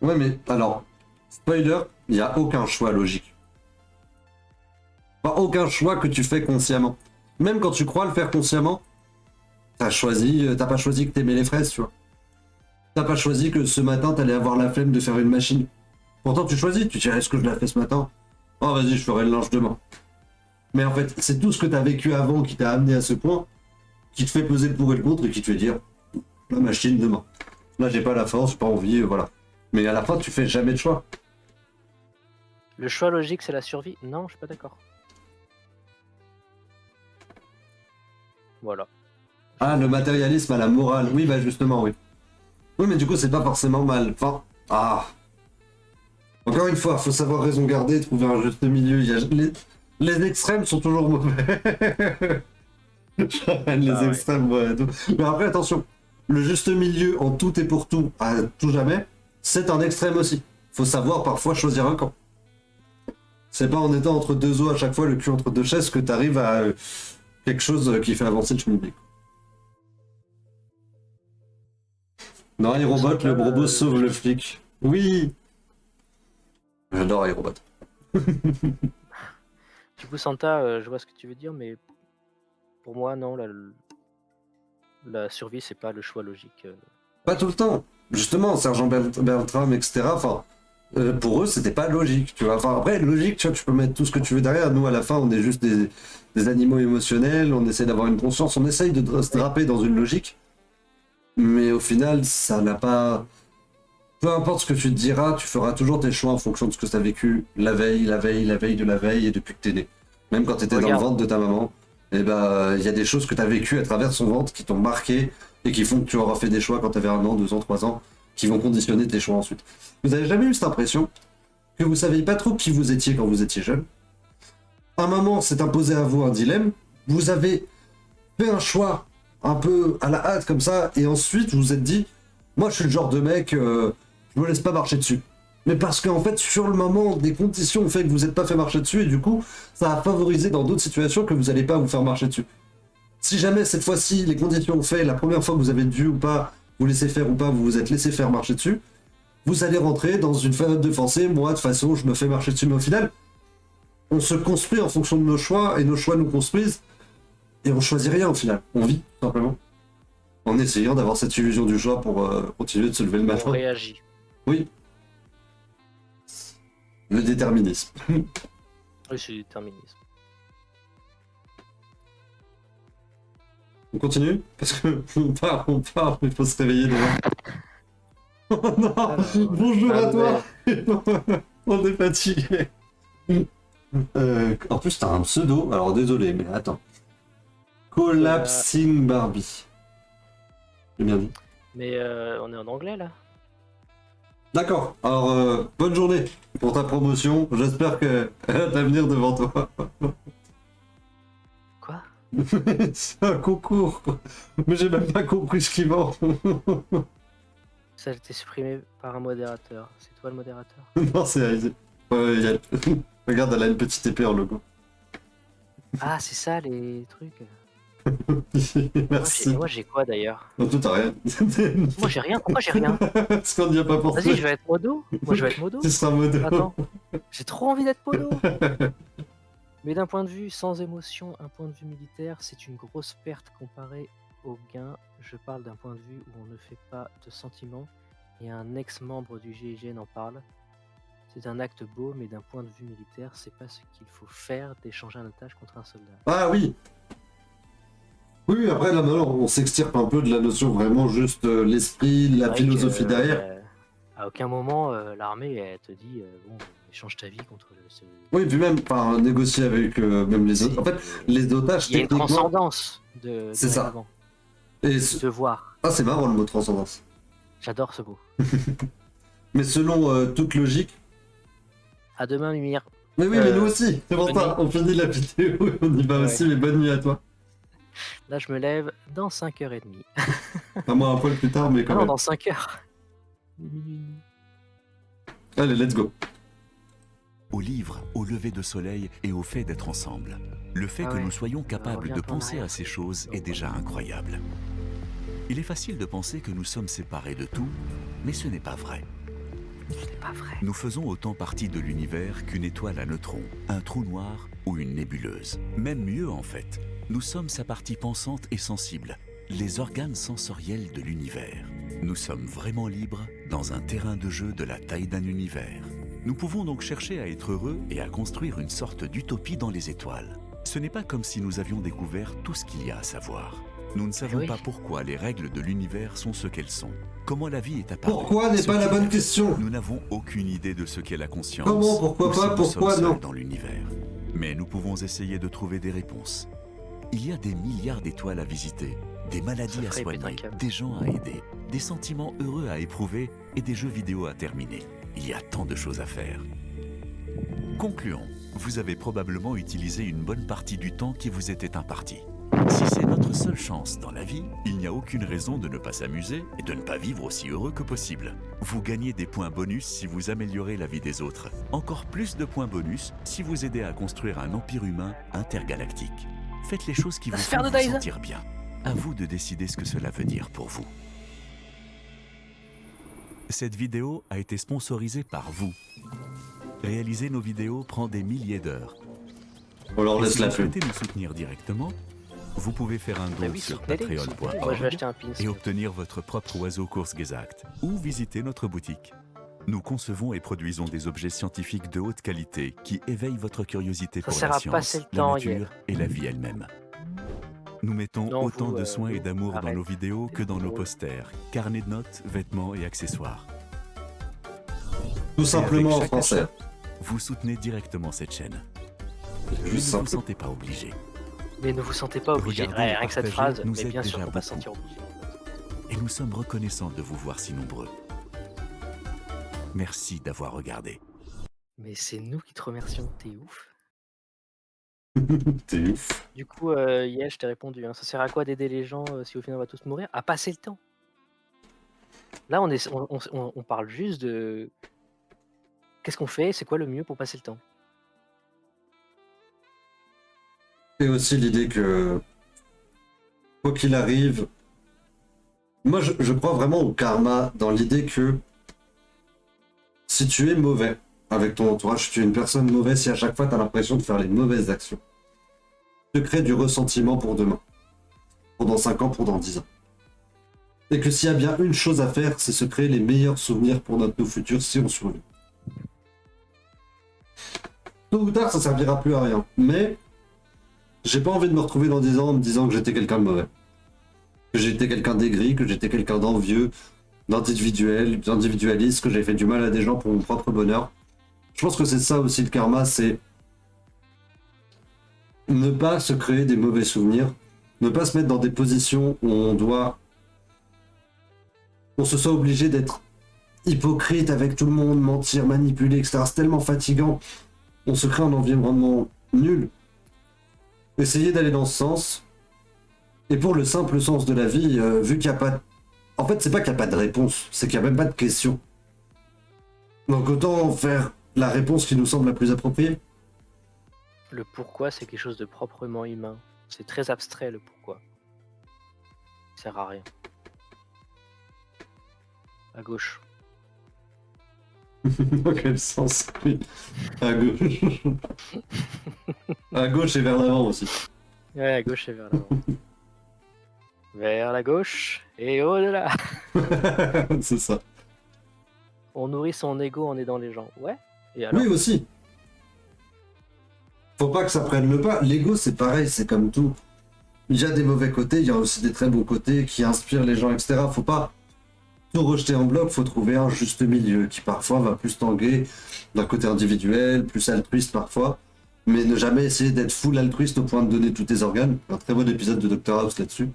Ouais, mais alors, spoiler, il n'y a aucun choix logique. Pas aucun choix que tu fais consciemment. Même quand tu crois le faire consciemment, t'as pas choisi que t'aimais les fraises, tu vois. T'as pas choisi que ce matin t'allais avoir la flemme de faire une machine. Pourtant tu choisis, tu te dis est-ce que je la fais ce matin? Oh vas-y, je ferai le linge demain. Mais en fait, c'est tout ce que t'as vécu avant qui t'a amené à ce point, qui te fait peser le pour et le contre et qui te fait dire la machine demain. Là, j'ai pas la force, j'ai pas envie, voilà. Mais à la fin, tu fais jamais de choix. Le choix logique, c'est la survie? Non, je suis pas d'accord. Voilà. Ah, le matérialisme à la morale. Oui, bah justement, oui. Oui, mais du coup, c'est pas forcément mal. Enfin, encore une fois, faut savoir raison garder, trouver un juste milieu. Les extrêmes sont toujours mauvais. Je ramène les ouais. extrêmes, ouais, tout. Mais après, attention, le juste milieu en tout et pour tout, à tout jamais, c'est un extrême aussi. Faut savoir parfois choisir un camp. C'est pas en étant entre deux eaux à chaque fois, le cul entre deux chaises, que t'arrives à quelque chose qui fait avancer le chemin. Dans iRobot, le robot sauve le flic. Oui. J'adore iRobot. Du coup, Santa, je vois ce que tu veux dire, mais pour moi, non, la survie, c'est pas le choix logique. Pas tout le temps. Justement, Sergent Bertram, etc. Enfin, pour eux, c'était pas logique, tu vois. Enfin, après, logique, tu vois, tu peux mettre tout ce que tu veux derrière. Nous, à la fin, on est juste des animaux émotionnels. On essaie d'avoir une conscience. On essaye de se draper dans une logique. Mais au final, ça n'a pas... Peu importe ce que tu te diras, tu feras toujours tes choix en fonction de ce que tu as vécu la veille de la veille et depuis que t'es né. Même quand tu étais dans le ventre de ta maman, et ben il y a des choses que tu as vécues à travers son ventre qui t'ont marqué et qui font que tu auras fait des choix quand tu avais 1 an, 2 ans, 3 ans, qui vont conditionner tes choix ensuite. Vous avez jamais eu cette impression que vous saviez pas trop qui vous étiez quand vous étiez jeune? Un moment s'est imposé à vous un dilemme, vous avez fait un choix un peu à la hâte comme ça, et ensuite vous vous êtes dit, moi je suis le genre de mec, je me laisse pas marcher dessus. Mais parce qu'en fait, sur le moment, des conditions ont fait que vous n'êtes pas fait marcher dessus, et du coup, ça a favorisé dans d'autres situations que vous n'allez pas vous faire marcher dessus. Si jamais cette fois-ci, les conditions ont fait, la première fois que vous avez dû ou pas, vous laisser faire ou pas, vous vous êtes laissé faire marcher dessus, vous allez rentrer dans une période de pensée, moi de toute façon, je me fais marcher dessus, mais au final, on se construit en fonction de nos choix, et nos choix nous construisent, et on choisit rien au final, on vit, tout simplement. En essayant d'avoir cette illusion du choix pour continuer de se lever le matin. On réagit. Oui. Le déterminisme. Oui, c'est le déterminisme. On continue? Parce que on part, mais il faut se réveiller demain. Oh non! Alors, Bonjour à toi! ouais. On est fatigué. En plus, t'as un pseudo, alors désolé, mais attends. Collapsing Barbie. J'ai bien dit. Mais on est en anglais là. D'accord, alors bonne journée pour ta promotion. J'espère qu'elle a d'avenir devant toi. Quoi? C'est un concours, quoi. Mais j'ai même pas compris ce qu'il vend. Ça a été supprimé par un modérateur. C'est toi le modérateur? Non, c'est Aïe. Regarde, elle a une petite épée en logo. Ah, c'est ça les trucs. Merci. Moi j'ai quoi d'ailleurs? Non, toi, t'as rien. Moi j'ai rien. Pourquoi j'ai rien? Parce qu'on n'y a pas pensé. Vas-y, je vais être modo. Moi je vais être modo. Tu seras modo. Attends. J'ai trop envie d'être modo. Mais d'un point de vue sans émotion, un point de vue militaire, c'est une grosse perte comparée au gain. Je parle d'un point de vue où on ne fait pas de sentiments, et un ex-membre du GIGN en parle. C'est un acte beau, mais d'un point de vue militaire, c'est pas ce qu'il faut faire d'échanger un otage contre un soldat. Ah oui. Oui, après là maintenant on s'extirpe un peu de la notion vraiment juste l'esprit, la philosophie derrière. À aucun moment l'armée elle te dit bon échange ta vie contre ce... Oui, puis même par négocier avec même les autres. En fait, les otages il y a une techniquement. transcendance de C'est ça. règlement, Et de devoir. ah, c'est marrant le mot transcendance. J'adore ce mot. Mais selon toute logique. À demain, Mimir. Mais oui, mais nous aussi. C'est pour bonne ça. nuit. On finit la vidéo, on y va Ouais. aussi. Mais bonne nuit à toi. Là, je me lève dans 5h30. À moi un poil plus tard, mais quand Ah non, même. dans 5h. Allez, let's go. Au livre, au lever de soleil et au fait d'être ensemble. Le fait que nous soyons capables revient de un peu en penser arrière. à ces choses est déjà incroyable. Il est facile de penser que nous sommes séparés de tout, mais ce n'est pas vrai. C'est pas vrai. Nous faisons autant partie de l'univers qu'une étoile à neutrons, un trou noir ou une nébuleuse. Même mieux en fait, nous sommes sa partie pensante et sensible, les organes sensoriels de l'univers. Nous sommes vraiment libres dans un terrain de jeu de la taille d'un univers. Nous pouvons donc chercher à être heureux et à construire une sorte d'utopie dans les étoiles. Ce n'est pas comme si nous avions découvert tout ce qu'il y a à savoir. Nous ne savons oui. pas pourquoi les règles de l'univers sont ce qu'elles sont. Comment la vie est apparue. Pourquoi n'est ce pas la qu'elle bonne est. question? Nous n'avons aucune idée de ce qu'est la conscience. Comment? Pourquoi ou si pas? nous Pourquoi sommes non? seuls dans l'univers. Mais nous pouvons essayer de trouver des réponses. Il y a des milliards d'étoiles à visiter, des maladies à ferait péter un soigner, câble. des gens à aider, des sentiments heureux à éprouver et des jeux vidéo à terminer. Il y a tant de choses à faire. Concluons. Vous avez probablement utilisé une bonne partie du temps qui vous était imparti. Si c'est notre seule chance dans la vie, il n'y a aucune raison de ne pas s'amuser et de ne pas vivre aussi heureux que possible. Vous gagnez des points bonus si vous améliorez la vie des autres. Encore plus de points bonus si vous aidez à construire un empire humain intergalactique. Faites les choses qui vous font vous Dyson. sentir bien. À vous de décider ce que cela veut dire pour vous. Cette vidéo a été sponsorisée par vous. Réaliser nos vidéos prend des milliers d'heures. On leur Et laisse si la vous pub. souhaitez nous soutenir directement, vous pouvez faire un don Bah oui, sur soutenez-les, soutenez-les. Moi, je vais acheter patreon.org un pins. et obtenir votre propre oiseau Kurzgesagt ou visiter notre boutique. Nous concevons et produisons des objets scientifiques de haute qualité qui éveillent votre curiosité Ça pour sert la à science, passer le la temps, nature hier. et la vie elle-même. Nous mettons Non, autant vous, de soins et vous, d'amour dans arrête. nos vidéos que dans nos drôle. posters, carnets de notes, vêtements et accessoires. Tout simplement en chaque français. achat, vous soutenez directement cette chaîne. Mais Juste ne vous simple. sentez pas obligé. Mais ne vous sentez pas obligé. Regardez et Rien que cette partagez phrase, nous mais aide bien sûr déjà qu'on va beaucoup. se sentir obligé. Et nous sommes reconnaissants de vous voir si nombreux. Merci d'avoir regardé. Mais c'est nous qui te remercions, t'es ouf. T'es ouf. Du coup, yeah, je t'ai répondu. Hein. Ça sert à quoi d'aider les gens si au final on va tous mourir? À passer le temps. Là, on parle juste de qu'est-ce qu'on fait, c'est quoi le mieux pour passer le temps. Et aussi l'idée que, quoi qu'il arrive, moi je crois vraiment au karma, dans l'idée que si tu es mauvais avec ton entourage, si tu es une personne mauvaise, si à chaque fois tu as l'impression de faire les mauvaises actions, tu crées du ressentiment pour demain, pour dans 5 ans, pour dans 10 ans. Et que s'il y a bien une chose à faire, c'est se créer les meilleurs souvenirs pour nos futurs si on survit. Tôt ou tard, ça servira plus à rien. Mais j'ai pas envie de me retrouver dans 10 ans en me disant que j'étais quelqu'un de mauvais. Que j'étais quelqu'un d'aigri, que j'étais quelqu'un d'envieux, d'individualiste, que j'ai fait du mal à des gens pour mon propre bonheur. Je pense que c'est ça aussi le karma, c'est ne pas se créer des mauvais souvenirs, ne pas se mettre dans des positions où on se soit obligé d'être hypocrite avec tout le monde, mentir, manipuler, etc. C'est tellement fatigant. On se crée un environnement nul. Essayez d'aller dans ce sens. Et pour le simple sens de la vie, vu qu'il n'y a pas... En fait, c'est pas qu'il n'y a pas de réponse, c'est qu'il n'y a même pas de question. Donc autant faire la réponse qui nous semble la plus appropriée. Le pourquoi, c'est quelque chose de proprement humain. C'est très abstrait, le pourquoi. Ça sert à rien. À gauche. Dans quel sens? Oui. À gauche. À gauche et vers l'avant aussi. Ouais, à gauche et vers l'avant. Vers la gauche et au-delà. C'est ça. On nourrit son ego en aidant les gens. Ouais. Et alors? Oui, aussi. Faut pas que ça prenne le pas. L'ego, c'est pareil, c'est comme tout. Il y a des mauvais côtés, il y a aussi des très bons côtés qui inspirent les gens, etc. Faut pas tout rejeter en bloc, faut trouver un juste milieu qui parfois va plus tanguer d'un côté individuel, plus altruiste parfois, mais ne jamais essayer d'être full altruiste au point de donner tous tes organes. Un très bon épisode de Dr House là-dessus.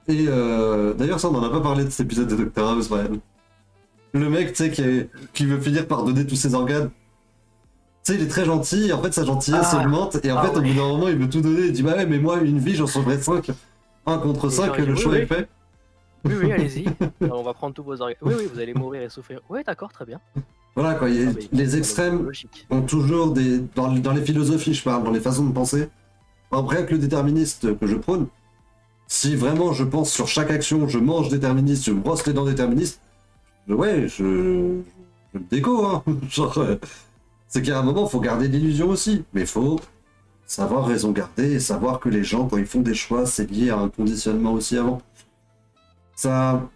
Et d'ailleurs, ça, on n'en a pas parlé de cet épisode de Dr House, Brian. Le mec, tu sais, qui veut finir par donner tous ses organes. Tu sais, il est très gentil, et en fait, sa gentillesse augmente, et en fait, au bout d'un moment, il veut tout donner. Il dit, bah ouais, mais moi, une vie, j'en sauverai 5. 1 contre 5, genre, le oui, choix oui. est fait. Oui, allez-y. On va prendre tous vos organes. Oui, vous allez mourir et souffrir. Oui, d'accord, très bien. Voilà, quoi. Ah, mais Les extrêmes logique. ont toujours des... Dans les philosophies, je parle, dans les façons de penser. Après, avec le déterministe que je prône, si vraiment je pense sur chaque action, je mange déterministe, je me brosse les dents déterministe, je me déco, hein. Genre, c'est qu'à un moment, il faut garder l'illusion aussi. Mais il faut savoir raison garder et savoir que les gens, quand ils font des choix, c'est lié à un conditionnement aussi avant. Ça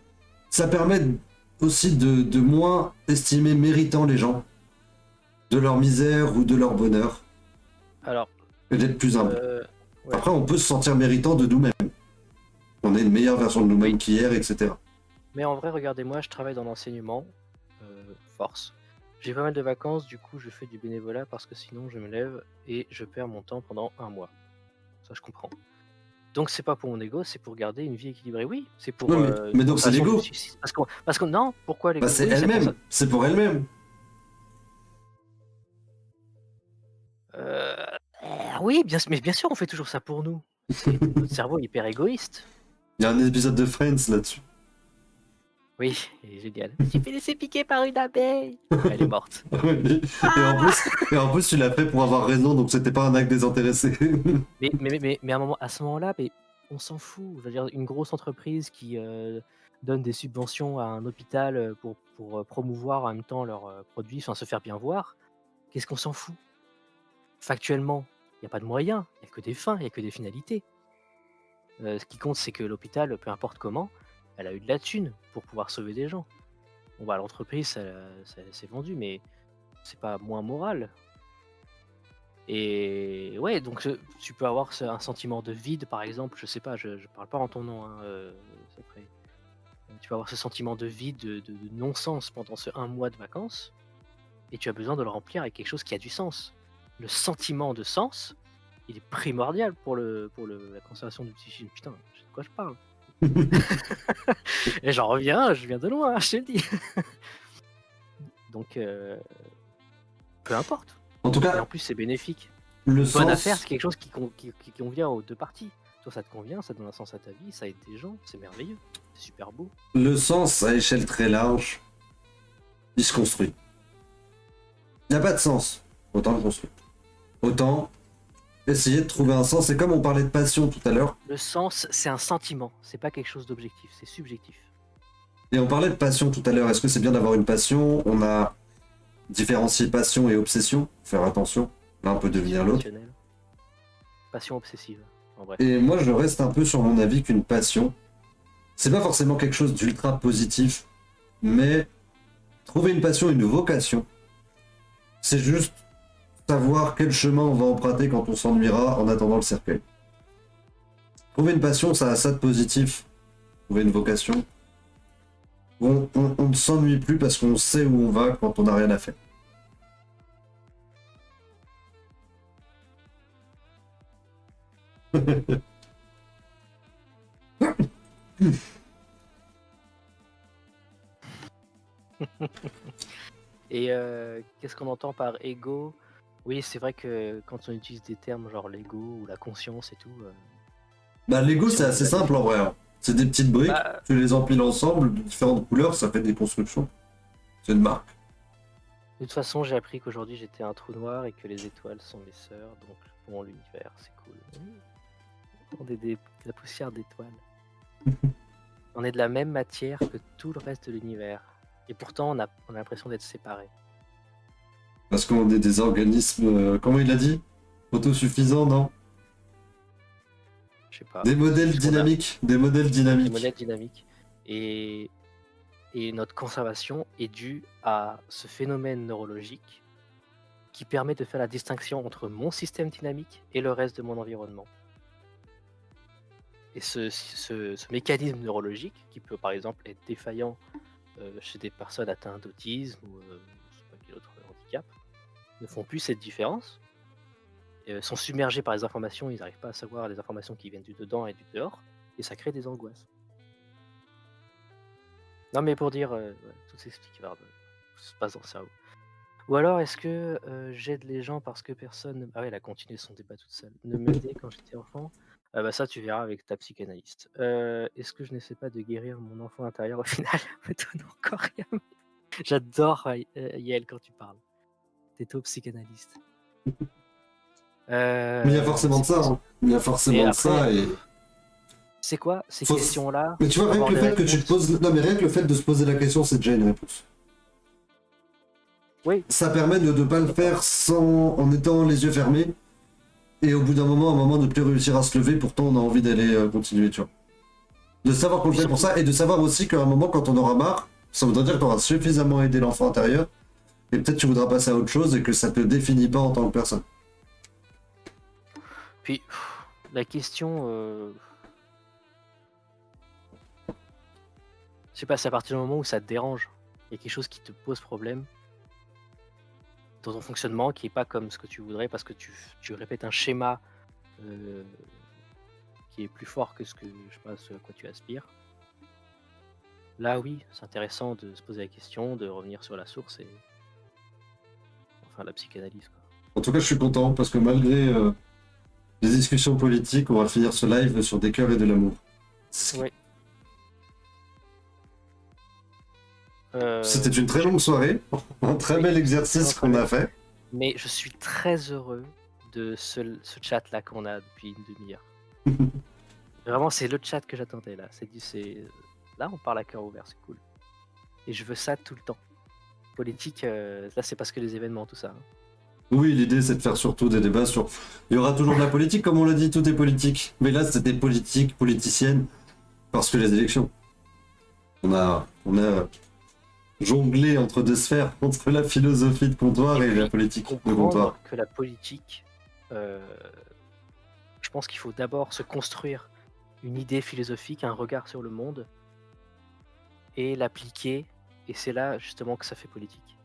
permet aussi de moins estimer méritant les gens, de leur misère ou de leur bonheur, Alors, et d'être plus humble. ouais. Après, on peut se sentir méritant de nous-mêmes. On est une meilleure version de nous-mêmes qu'hier, etc. Mais en vrai, regardez-moi, je travaille dans l'enseignement, force. J'ai pas mal de vacances, du coup, je fais du bénévolat parce que sinon, je me lève et je perds mon temps pendant un mois. Ça, je comprends. Donc, c'est pas pour mon ego, c'est pour garder une vie équilibrée. Oui, c'est pour Non, mais donc c'est conservation du l'ego. suicide. Parce que non, pourquoi l'ego? Bah, c'est Oui, c'est pour ça. elle-même. C'est pour elle-même. Euh, oui, mais bien sûr, on fait toujours ça pour nous. Notre cerveau est hyper égoïste. Il y a un épisode de Friends là-dessus. Oui, il est génial. J'ai fait laisser piquer par une abeille. Elle est morte. Et en plus, tu l'as fait pour avoir raison, donc c'était pas un acte désintéressé. Mais à ce moment-là, mais on s'en fout. Je veux dire, une grosse entreprise qui donne des subventions à un hôpital pour promouvoir en même temps leurs produits, enfin se faire bien voir, qu'est-ce qu'on s'en fout? Factuellement, il n'y a pas de moyens, il n'y a que des fins, il n'y a que des finalités. Ce qui compte, c'est que l'hôpital, peu importe comment, elle a eu de la thune pour pouvoir sauver des gens. Bon, bah, l'entreprise, ça s'est vendu, mais c'est pas moins moral. Et ouais, donc tu peux avoir un sentiment de vide, par exemple, je sais pas, je parle pas en ton nom, hein, c'est après. Tu peux avoir ce sentiment de vide, de non-sens pendant ce un mois de vacances, et tu as besoin de le remplir avec quelque chose qui a du sens. Le sentiment de sens, il est primordial pour la conservation du psychisme. Putain, je sais de quoi je parle. Et j'en reviens, je viens de loin, je te le dis. Donc, peu importe. En tout Et en cas, plus, c'est bénéfique. le Bonne affaire, sens. c'est quelque chose qui convient aux deux parties. Toi, ça te convient, ça donne un sens à ta vie, ça aide des gens, c'est merveilleux, c'est super beau. Le sens, à échelle très large, il se construit. Il n'y a pas de sens. Autant le construire. Autant essayer de trouver un sens. C'est comme on parlait de passion tout à l'heure. Le sens, c'est un sentiment, c'est pas quelque chose d'objectif, c'est subjectif. Et on parlait de passion tout à l'heure. Est-ce que c'est bien d'avoir une passion? On a différencié passion et obsession. Faire attention. L'un peut devenir l'autre. Émotionnel. Passion obsessive, en bref. Et moi, je reste un peu sur mon avis qu'une passion, c'est pas forcément quelque chose d'ultra positif, mais trouver une passion, une vocation, c'est juste savoir quel chemin on va emprunter quand on s'ennuiera en attendant le cercueil. Trouver une passion, ça a ça de positif. Trouver une vocation, on ne s'ennuie plus parce qu'on sait où on va quand on n'a rien à faire. Et qu'est-ce qu'on entend par ego? Oui, c'est vrai que quand on utilise des termes genre l'ego ou la conscience et tout, Bah, Lego, Si c'est on assez veut simple en vrai. Hein. C'est des petites briques, Bah- tu les empiles ensemble de différentes couleurs, ça fait des constructions. C'est une marque. de toute façon, j'ai appris qu'aujourd'hui j'étais un trou noir et que les étoiles sont mes sœurs, donc bon, l'univers, c'est cool. On est de la poussière d'étoiles. On est de la même matière que tout le reste de l'univers. Et pourtant, on a l'impression d'être séparés. Parce qu'on est des organismes, comment il a dit? Autosuffisants, non? Je sais pas. Des modèles Puisqu'on a dynamiques. Des modèles des dynamiques. modèles dynamiques. Et notre conservation est due à ce phénomène neurologique qui permet de faire la distinction entre mon système dynamique et le reste de mon environnement. Et ce mécanisme neurologique, qui peut par exemple être défaillant chez des personnes atteintes d'autisme ou je sais pas quel autre handicap, ne font plus cette différence, sont submergés par les informations, ils n'arrivent pas à savoir les informations qui viennent du dedans et du dehors, et ça crée des angoisses. Non mais pour dire, ouais, tout s'explique, tout se passe dans le cerveau. Ou alors est-ce que j'aide les gens parce que personne... Ah ouais, elle a continué son débat toute seule. Ne m'aider quand j'étais enfant. Ah bah ça tu verras avec ta psychanalyste. Est-ce que je n'essaie pas de guérir mon enfant intérieur au final? Me donne encore rien. J'adore Yael quand tu parles. T'es top psychanalyste. Mais il y a forcément de ça. c'est- Hein. Il y a forcément Et de ça. après, Et... C'est quoi ces Faut- questions-là? Mais tu vois, rien Avoir que le des fait que tu te réponses. poses. Non, mais rien que le fait de se poser la question, c'est déjà une réponse. Oui, Ça permet de ne pas le faire en étant les yeux fermés. Et au bout d'un moment, à un moment, de plus réussir à se lever, pourtant on a envie d'aller continuer, tu vois. De savoir qu'on le fait pour ça, et de savoir aussi qu'à un moment, quand on aura marre, ça voudrait dire que tu auras suffisamment aidé l'enfant intérieur, et peut-être tu voudras passer à autre chose, et que ça te définit pas en tant que personne. puis la question... Je sais pas, c'est à partir du moment où ça te dérange. Il y a quelque chose qui te pose problème dans ton fonctionnement qui est pas comme ce que tu voudrais parce que tu répètes un schéma euh, qui est plus fort que je sais pas, ce à quoi tu aspires. Là, oui, c'est intéressant de se poser la question, de revenir sur la source et enfin la psychanalyse, quoi. En tout cas, je suis content parce que malgré les discussions politiques, on va finir ce live sur des cœurs et de l'amour. Oui. C'était une très longue soirée, un très oui, bel exercice qu'on a fait. mais je suis très heureux de ce chat-là qu'on a depuis une demi-heure. Vraiment, c'est le chat que j'attendais là. Là, on parle à cœur ouvert, c'est cool. Et je veux ça tout le temps. Politique, là, c'est parce que les événements, tout ça, hein. Oui, l'idée c'est de faire surtout des débats sur... Il y aura toujours de la politique, comme on l'a dit, tout est politique. Mais là, c'était politique, politicienne, parce que les élections. On a jonglé entre deux sphères, entre la philosophie de comptoir et la politique de comptoir. Comprendre que la politique, je pense qu'il faut d'abord se construire une idée philosophique, un regard sur le monde, et l'appliquer. Et c'est là justement que ça fait politique.